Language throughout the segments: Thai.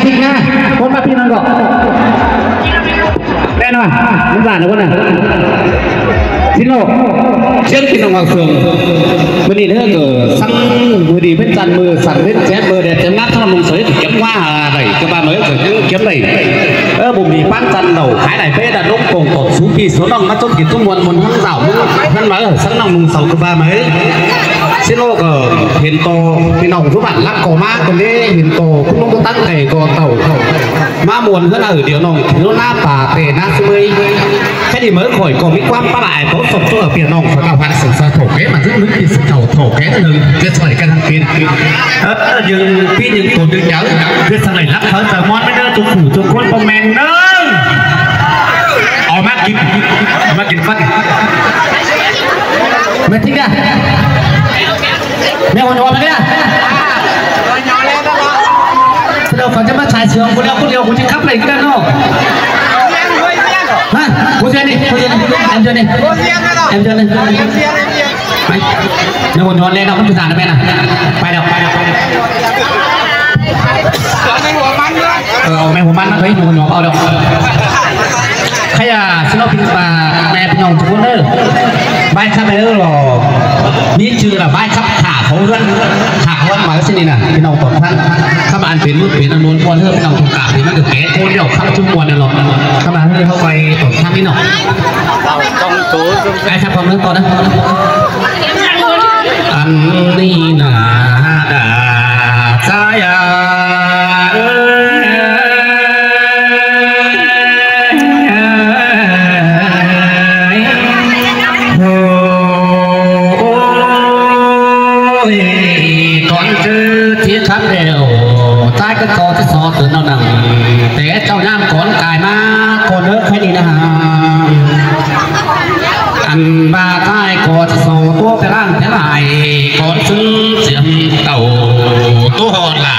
จริงนะคนมาพี่น้องก็แน่นอนน้ำตาลนะคนน่ะสิโลเชื่อพี่น้องมาเฟืองวันนี้เธอเกิดสั่งมือดีเป็นจันมือสั่งเป็นแจ๊บมือเด็ดจะนัดถ้าลงสวยถึงเก็บว่าอะไรก็บ้านเลยถึงเก็บเลยบุ๋มดีปั้นจันđầuขายไหนเป้ดันลูกโป่งตบสูปีsố đông mắt chốtกินทุ่มวันมันทั้งเสามึงนั่นมาสั่งน้องมึงเสาก็บ้าไหมสิโลก็เห็นโตพี่น้องทุกบ้านรักก่อมากคนนี้เห็นโตคุณลุงตั้งใจก่อเต่ามา มวนก็น่าเดี๋ยวน้องถึงหน้าป่าเตะหน้าซื้อแค่ดีเมื่อข่อยก็มีความประหลาดเพราะสมตัวเปลี่ยนน้องสาวพันศึกษาโถแก่มันซึ่งนึกที่สุดโถแก่หนึ่งจะสวยกันทั้งปียังพี่ยังตัวดึงยั้งคือสมัยรักเขาแต่มอนไม่ได้จุกหูจุกคนประแมนเนิ่งออกมากินฟัดไม่ทิ้งอ่ะแม่วันวันไม่ได้เราเขาจะมาฉายเชืองคนเดียวคุณจะขับอะไรกันเนาะฮะคุณเจนี่เอ็มเจนี่ไปในวันวันเลยนะคุณจะสั่งได้ไหมนะไปเดี๋ยวแม่หัวมันนะเฮ้ยหัวเอาเดี๋ยวขยะสโนว์พิงปลาแม่พี่น้องทุกคนเด้อใบขับไปเด้อหรอนี่ชื่อละใบขับขาเขาเรื่องขาเขาหมายว่าเช่นนี้นะพี่น้องตกท่านข้ามาอ่านเป็นมือเป็นนวลพรเพื่อพี่น้องถูกกาบนี่มันจะเก๋โคเดียวข้ามชุ่มวันเนี่ยหรอกข้ามาให้เข้าไปตกท่านนี่หน่อยต้องจู๊ไอ้ชักความเรื่องก่อนนะอันนี้นะดาใจชักเดียวใต้ก็ต่อที่ซอตื่นนอนดังแต่เจ้าย่ามก่อนกายมาก่อนเลิกให้ดีนะอันบาใต้ก่อที่ซอตัวไปร่างแต่ลายก่อนซึ้งเสียงเต่าตัวหอดหล่า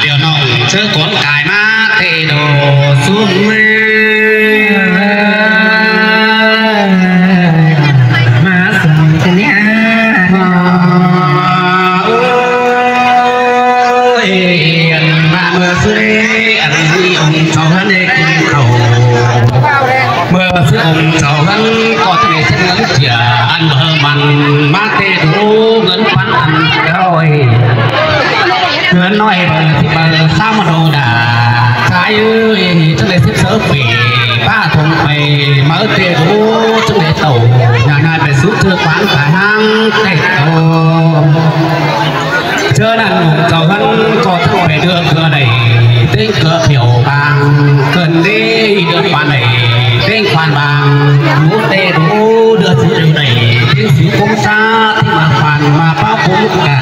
เดี๋ยวน้องเชื่อก่อนกายมาเตะโดซุ้มมือมาสั่งกันเนี่ยอันนี้องค์เจ้าฮันเด็กเขาเมื่อซื้อองค์เจ้าฮันก็จะได้เงินเสียอันเบอร์มันมาเตะดูเงินพันอันร้อยเงินน้อยเบอร์ที่เบอร์สามโนดาชายเอ้ยจังเลยสิบเสือปีป้าทงไปเมื่อเตะดูจังเลยเต่าอย่างนายไปซื้อเชือกขวานขายห้างเตะโตเจอนั่นเจ้าฮันก็ทั้งไปเดือเกลือใดเต้งเกลือเขียวบางเกินดีเดือดปานไหนเต้งควานบางรู้เตะรู้เดือดสีไหนเต้งสีคมซาที่มาฟันมาเป้าคุ้มกา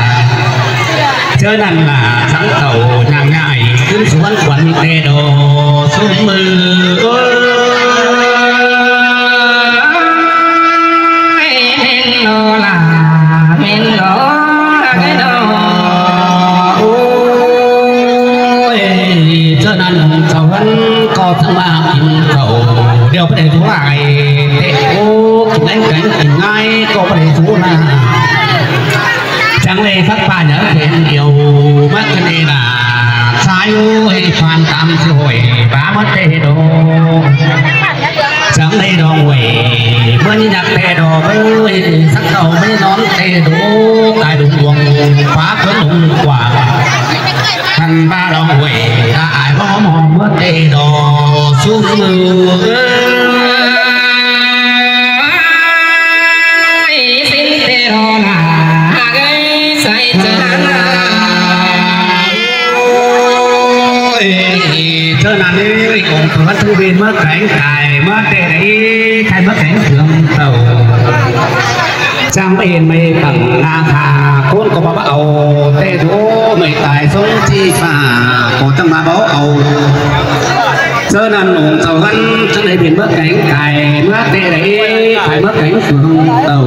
เจอนั่นล่ะสังเต่านางง่ายขึ้นสวนขวัญเตะโดซุ้มมือโนลาเป็นโนเจ้าฮันก็ทั้งมากินเขาเดี๋ยวไปได้ทุกไรเตะโอ้กินแรงแข็งกินง่ายก็ไปได้ทุกนาจังเลยสักป่าเนี่ยเห็นเดียวมัดกันเองนะสายโอ้ยฟันตามสวยบ้ามัดเตะโดจังเลยดองเว่ยเมื่อนี้อยากเตะโดเอ้ยสักเต่าไม่นอนเตะโดกายดุดวงฟ้าเพิ่นดุกว่าท่านบ้าดองเว่ยตาอายบ่มองเมื่อเตะดอซุ้มมือสินเตโรลาเกยใส่เจนาเธอนั่นนี่คงเกิดทุเรียนเมื่อแข็งไก่เมื่อเตะได้ใครเมื่อแข็งเสื่อมเต่าจังไม่เห็นไม่ปังนาคาคนก็มาเอาเตะดูไม่ตายสงจีฝ่าก็จะมาบอกเอาเจอนั่นหนุ่มเจ้าฮันจะได้เปลี่ยนเมื่อแข็งไก่เมื่อเตะได้ใครเมื่อแข็งเสื่อมเต่า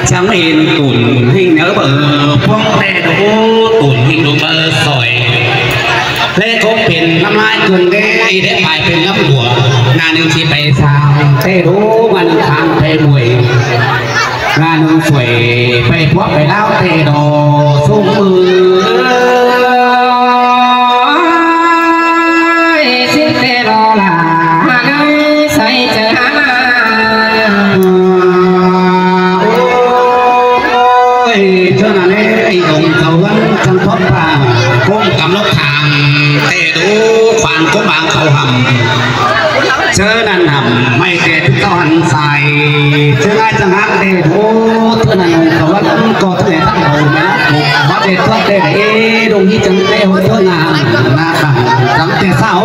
จังไม่เห็นตุ่นหิ้งเนื้อเบอร์พวงเตะดูตุ่นหิ้งดูเบอร์สอยเล่คบเป็นน้ำลายกุนได้ได้ไปเป็นน้ำหัวงานหนึ่งที่ไปสร้างเตะดูมันทางไปมวยงานหนึ่งสวยไปพวกไปเล่าเตะดอซุ้มมือ ทางเตดูขวานก็บางเขาหำเชิญนั่นหำไม่เกตตอนใส่เชิญไอ้จังหักเตดูเท่านั้นเขาว่าก็เท่านั้นเขาไม่รับว่าเตตัวเตเอดงยี่จังเตหัวเท่านั้นนะค่ะจังเตสาว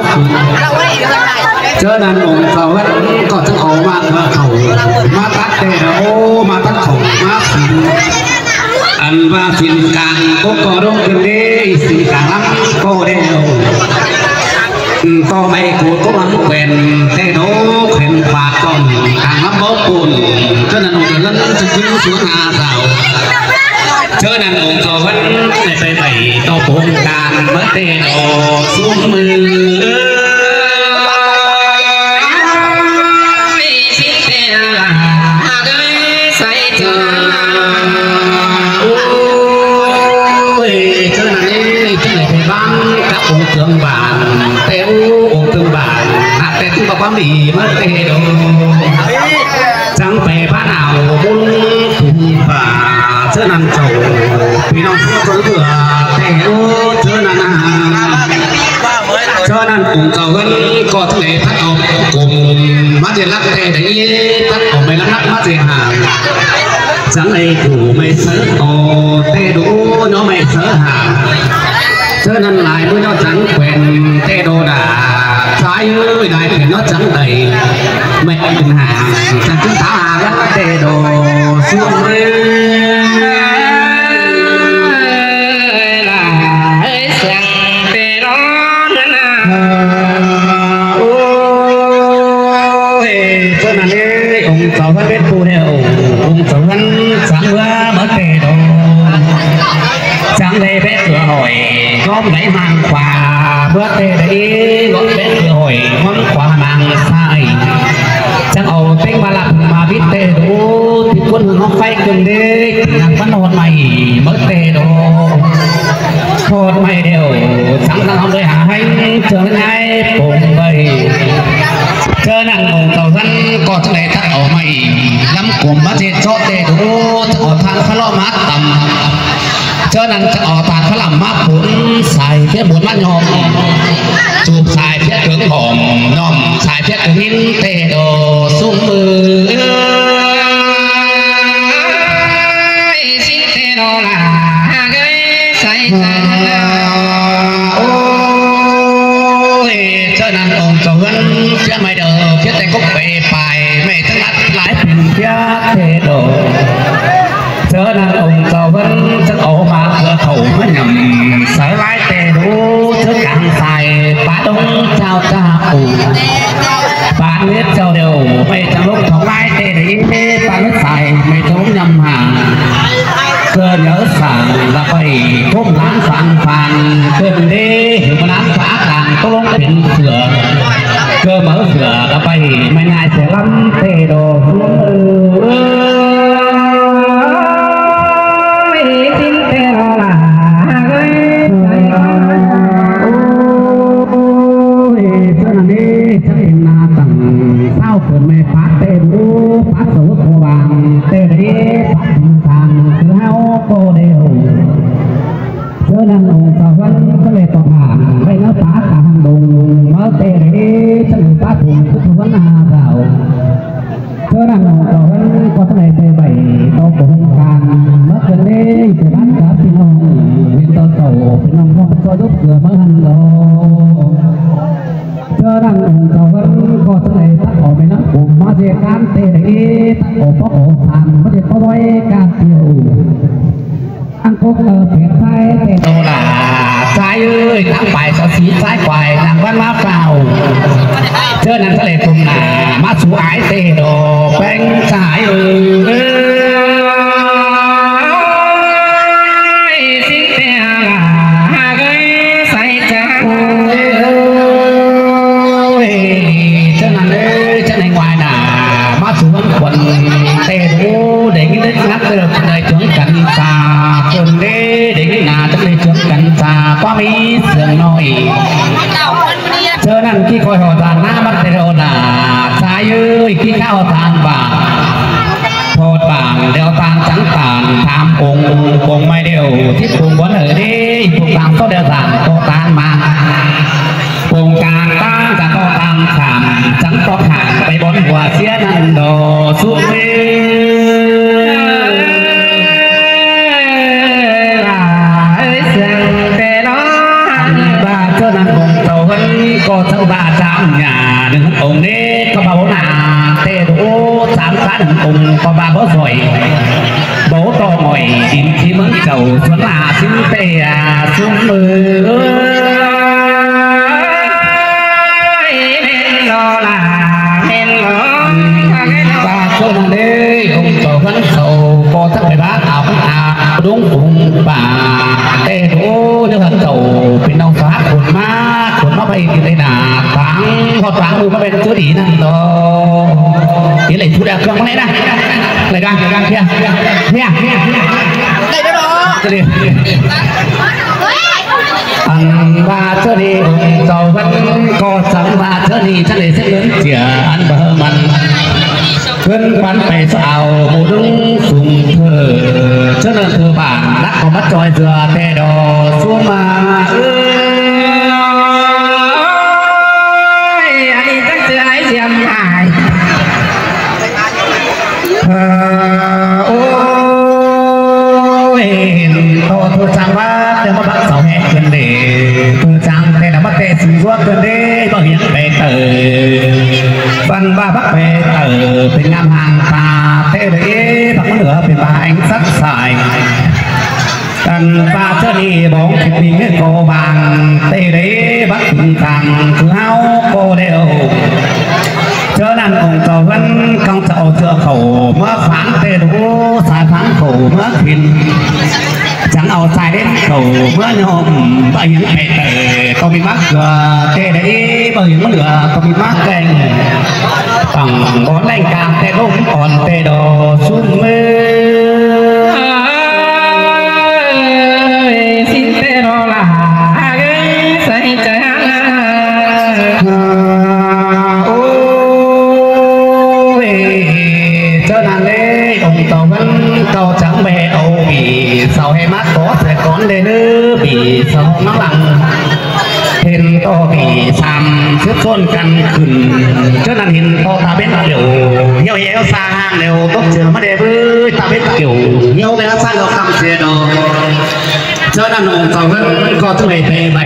เชิญนั่นองค์เขาว่าก็จะเอามาเขามาตัดเตโอมาตัดเขามาสิอันว่าสินกลางก็ร้องกันได้สินกลางก็เดียวก็ไม่กูก็มันเป็นแต่โน้เห็นปากก่อนกลางลำบากปุ่นเจ้านั่นองค์นั้นจะขึ้นสูงอาสาวเจ้านั่นองค์ก็วันไปต่อโครงการเมื่อเตโนสูงมือก็มีมาเตโดจังไปบ้านเอาบุญคุ้มป่าเชื่อนันโจพี่น้องทั่วเบื่อเตโอเชื่อนันเชื่อนันกลุ่มเก่ากันก็ทะเลทัดออกกลุ่มมาเจรักเตได้ทัดออกไม่รักมาเจหาจังไอ้กูไม่เสือโตเตดูน้องไม่เสือหาเชื่อนันหลายมือน้องจังเป็นเตโดดาสายเอ้ยได้เห็นnó chẳng đầy mẹ đừng hàng chẳng chúng ta gắn tê đồ xuống là ấy sang tê đó ôi cho nên ấy ông cháu vẫn biết phụ đều ông cháu vẫn sáng qua mất tê đồ chẳng đây bé cửa hỏi gom lấy mang quà bữa tê đấy gom bé cửa hỏi món quà nàng sai chẳng ẩu tên mà làm mà biết tê đồ thì quân nó phai từng đi nàng vẫn hồn mày mất tê đồ hồn mày đều sáng đang không đời hạ hành chờ ngay cùng bầy chờ nàng ngủ tàu dân có chỗ này tắt ẩu mày lắm cùng bắt chết cho tê đồ ở thang khá lo mát tầm cho nên ở tàn phải làm mát bốn xài phía bốn mắt nhom chụp xài phía tướng hòm nhom xài phía tướng hin tê đồ sung mưa xin tê đồ là cái say ôi cho nên ông cầu gần phía mày đồ phía tây cúc bể bài mày thắt lát lái bình phía tê đồ cho nên ông cầu vẫn chắc ổ mà cửa khẩu mới nhầm sở lái tê đu chứ càng xài bá đông trao cha ủ bạn biết châu đều mày chẳng lúc thòng lái tê đấy bạn biết xài mày chống nhầm hàng cơ nhớ sẵn là phải khúc láng sẵn phàn cơn đi mà láng phá càng có lông biển sửa cơ mở sửa là phải mày ngại sẽ lắm tê đồคนไม่พักเตดูพักสูงตัวบางเตดีพักทางคือเฮาโกเดียวเจ้านั่นองค์สวรรค์ก็เลยต้องหาไม่เนื้อปากทางดงเมื่อเตดีฉันปากถุงทุกวันหาเก่าเจ้านั่นองค์สวรรค์ก็เลยเตใบโตโกงกลางเมื่อคืนนี้จะบ้านกับพี่น้องวินโตโตพี่น้องพ่อก็ยกเกลือเมื่อหันโลเจ้านั่งองค์เจ้าวันก็จะได้ตัดออกไปนักผมมาเจอการเตะตัดออกเพราะออกผ่านมาเจอเพราะไว้การเที่ยวอังกฤษเปลี่ยนไทยเตะโดล่ะซ้ายเอ้ยทั้งฝ่ายสสีซ้ายฝ่ายนางวันมาเปล่าเจ้านั่งทะเลตุ่มหนามาสู่ไอเตะโดแป้งสายเอ้ยสิเตะหาเกยใส่จ้าquần tê đu để cái đất ngắt được đời trưởng cảnh xa quần đê để cái nhà trong đời trưởng cảnh xa qua mỹ sườn nồi cho nên khi coi họ tàn na bắt tê đồ là trái ơi khi cao tàn bảng thột bảng đeo tàn trắng tàn ถามองค์ไม่เดียวที่องค์บนเอ๋ยพวกต่างก็เดือดร้อนก็ตามมาองค์การตั้งจะก็ตามถามจังก็ผ่านไปบนหัวเสียนั่นโดสุเมก็ทั้งบาจามหยาหนึ่งองค์นี้ก็บ่าวนาเตโดสามขาหนึ่งองค์ก็บ่าวสวยโบต่อหน่อยดินที่เมืองเจ้าสวนลาสิ้นเตียซุ้มมือเมนโลลาเมนโลบาโซนเลยองค์โตขันโซก็ทั้งไปบ้าเอาอาดุ้งปุ่งป่าเตโดเนื้อขันโตเป็นน้องฟ้าขนมาไปที่ไหนหนาฟังพอฟังมือมาเป็นตัวดีนั่นต่อที่ไหนทุเรียนเครื่องมาไหนนะรายการเที่ยได้แล้วจะดีอันว่าเธอดีเจ้าวันก็สั่งว่าเธอดีฉันเลยเส้นเลือดเสียอันเบอร์มันเพื่อนปันไปสาวหมูดุ้งสุ่มเธอเชื่อเธอบ้านรักของมัดจอยเสือแต่ดอสู้มาโอ้ยโตทุจังว่าเดี๋ยวมาบักเสาแห่เกินเดทุจังแต่ละมาเตะสีวัวเกินเดก็เห็นไปเตอบันบ้าบักไปเตอเป็นงามห่างตาเตะเดบักมันเหลือเป็นบาเองสักสายกันปาเจ้านี่บอกผิดมีเงินโกบางเตะเดบักถึงทางคือเฮาโกเดียวเจ้านั่นองค์เจ้าวันกองเจ้าเจ้าเขาเมื่อฝังเตะดูสายฝังเขาเมื่อขินจังเอาสายเล่นเขาเมื่อโยมไปเห็นเตะก็มีมักเกลือเตะได้ไปเห็นมันเหลือก็มีมักแกงฝั่งบอลแรงกลางเตะลงอ่อนเตะดอซุ้มมือสิเตะรอละใส่ใจเก่าจังแม่เอาบีเสาให้มัดก็แต่ก่อนเลยเนื้อบีเสามังหลังเห็นต่อบีซ้ำเชื่อต้นกันขึ้นเจ้านั้นเห็นต่อตาเป็นเดี่ยวเหี่ยวเหี่ยวสร้างเดี่ยวต้องเจอมาเดี๋ยวตาเป็นเกี่ยวเหี่ยวแล้วสร้างเราคำเสียดอกเจ้านั้นองค์เจ้าก็ต้องไปไป